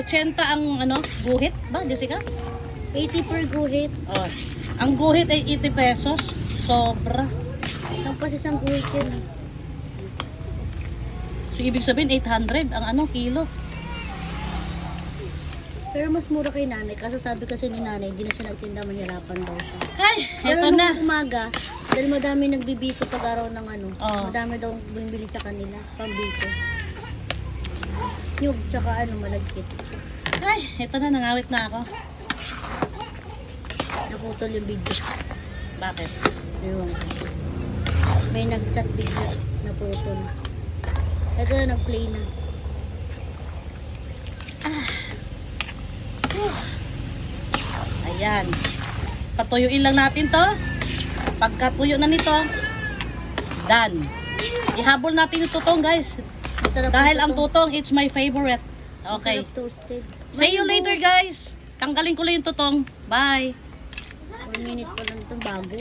80 ang ano, guhit ba, Jessica? 80 per guhit. Oh. Ang guhit ay 80 pesos. Sobra. Tapos isang guhit yun. So, ibig sabihin 800 ang ano, kilo. Pero mas mura kay nanay. Kaso sabi kasi ni nanay, hindi na siya nagtinda, manhirapan daw siya. Ay, Pero eto nung na. umaga, dahil madami nagbibiko pag araw ng ano, Oo. madami daw bumibili sa kanila, pambiko. Nyug, tsaka ano, malagkit. Ay, eto na, nangawit na ako. Naputol yung video. Bakit? Ewan ko. May nag-chat video, naputol. Ito na, nag-play na. Ayan. Patuyuin lang natin to. Pagkatuyo na nito, done. Ihabol natin yung tutong, guys. Masarap Dahil yung ang tutong, it's my favorite. Okay. Masarap toasted. See you later, guys. Tanggalin ko lang yung tutong. Bye. 1 minute pa lang itong bago.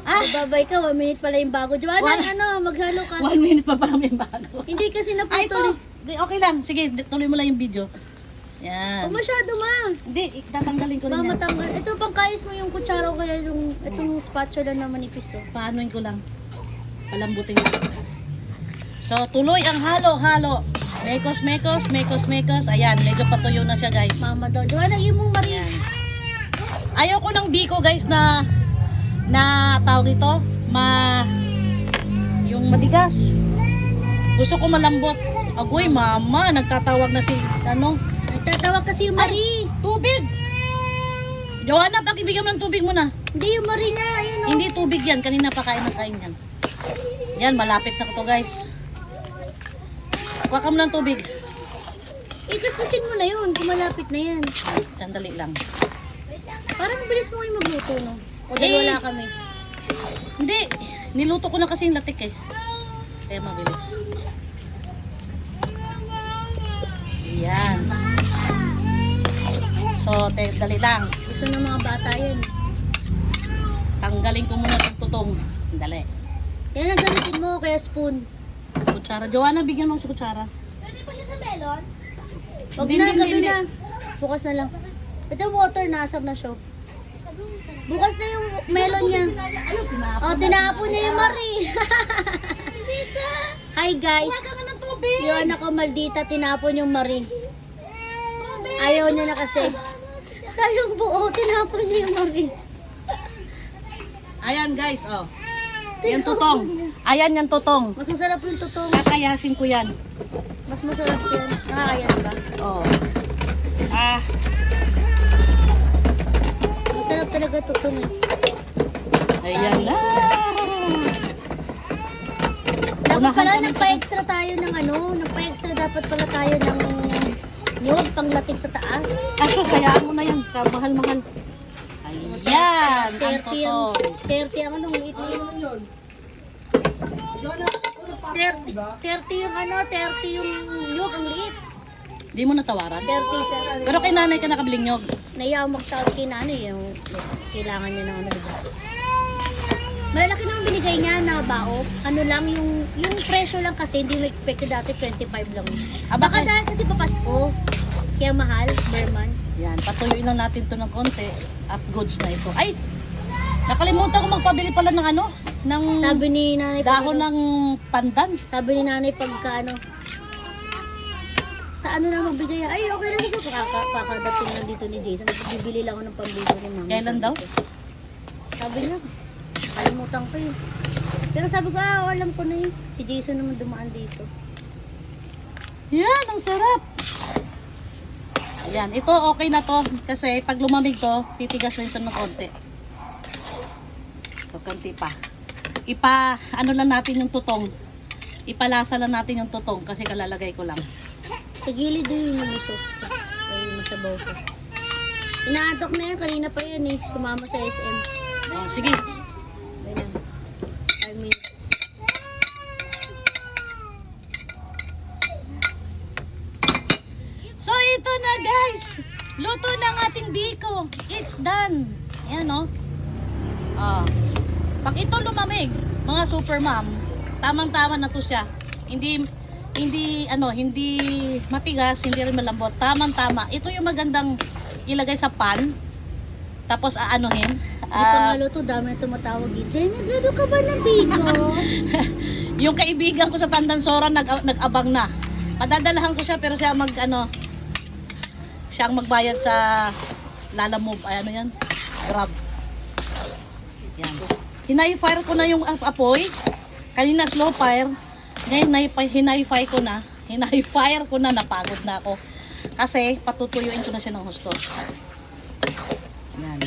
Ah, Babay ka, 1 minute pala yung bago. Joanna, One- ano, maghalo ka. 1 minute pa pala may bago. Hindi kasi Ay, ito. naputol. Di, okay lang. Sige, tuloy mo lang yung video. Yan. Huwag masyado, ma. Hindi, tatanggalin ko rin yan. Mamatanggal. Ito, pangkais mo yung kutsara o kaya yung itong spatula na manipis, oh. Paanoin ko lang. Palambutin ko. So, tuloy ang halo-halo. Mekos, mekos, mekos, mekos. Ayan, medyo patuyo na siya, guys. Mama daw. Joanna, yung mong Maria. Ayan. Ayaw ko ng biko, guys, na tawag ito, yung matigas. Gusto ko malambot. Agoy, mama, nagtatawag na si, Nagtatawag kasi yung Marie. tubig. Joanna, pakibigyan mo ng tubig muna. Hindi yung Marie na. Ayun, oh. Hindi tubig yan. Kanina pa kain ng kain yan. Yan, malapit na ko to, guys. Kuha ka mo ng tubig. Ikusin mo na yun. Kumalapit na yan. Sandali lang. Parang bilis mo yung magluto, no? O dahil wala kami. Hindi. Niluto ko na kasi yung latik eh. Kaya mabilis. Yan. So, dali lang. Gusto ng mga bata yan. Tanggalin ko muna itong tutong. Dali. Yan ang gamitin mo, kaya spoon. Kutsara. Joanna, bigyan mo ako sa kutsara. Pwede pa siya sa melon? Huwag Hindi, na, hindi, gabi hindi. na. Bukas na lang. Ito yung water, nasab na siya. Bukas na yung melon niya. Oh, tinapon niya yung Marie. Hi guys. Huwag ka ng tubig. Yung anak ko maldita, tinapon yung Marie. Ayaw niya na kasi. Sayang buo, tinapon niya yung Marie. Ayan guys, oh. Yan tutong. Ayan yan tutong. Mas masarap yung tutong. Kakayasin ko yan. Mas masarap yan. Nakakayas ba? Oh. Ah, Masarap talaga tutong eh. ayan na. Dapat Unahan pala kami nagpa-extra tayo ng ano, nagpa-extra dapat pala tayo ng nyug, panglatik sa taas. Aso, sayaan mo na yan. Mahal-mahal. Ayan. Ang 30 ang, tutong. 30 ang anong liit na yun. 30 yung ano, 30 yung nyug, ang liit. Di mo natawaran? 30 sa, Pero kay nanay ka nakabiling nyog. nayamak siya kay nanay, yung kailangan niya ng ano, diba? Malalaki naman binigay niya na bao. Ano lang, yung presyo lang kasi, hindi mo expected dati 25 lang. Baka bakit? dahil kasi papasko, kaya mahal, per months. Yan, patuyuin lang natin to ng konti at goods na ito. Ay! Nakalimutan ko magpabili pala ng ano? Ng Sabi ni nanay, dahon pag, ng pandan. sabi ni nanay pagka ano, sa ano na magbigay, ay okay lang ito, kakadating lang dito ni Jason. Bibili lang ako ng pambili ni mama. Kailan daw? Sabi niya, kalimutan ko yun. Pero sabi ko, alam ko na yun. Si Jason naman dumaan dito. Yan, ang sarap. Ayan, ito okay na to. Kasi pag lumamig to, titigas na ito ng konti. So, konti pa. Ano lang natin yung tutong. Ipalasa lang natin yung tutong kasi kalalagay ko lang. Sa gilid din yung sauce. Ay, masabaw ko. Inaatok na yan, kanina pa yan eh. Sumama sa SM. Oh, sige. Ayun na. 5 minutes. So, ito na guys. Luto ng ating biko. It's done. Ayan, no? Pag ito lumamig, mga super mom, tamang-tama na to siya. Hindi hindi matigas, hindi rin malambot. Tamang-tama. Ito yung magandang ilagay sa pan. Tapos aanuhin. Hindi pa nga luto, dami na tumatawag eh. Jenny, naglado ka ba ng biko? Yung kaibigan ko sa Tandansora nag-abang na. Padadalahan ko siya pero siya siya ang magbayad sa Lalamove. Ay, ano yan? Grab. Yan. Hinay-fire ko na yung apoy. Kanina slow fire. Ngayon hinay-fire ko na. Hinay-fire ko na. Napagod na ako. Kasi patutuyuin ko na siya ng husto. Yan.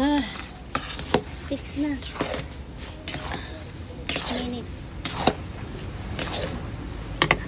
Ah. 6 na.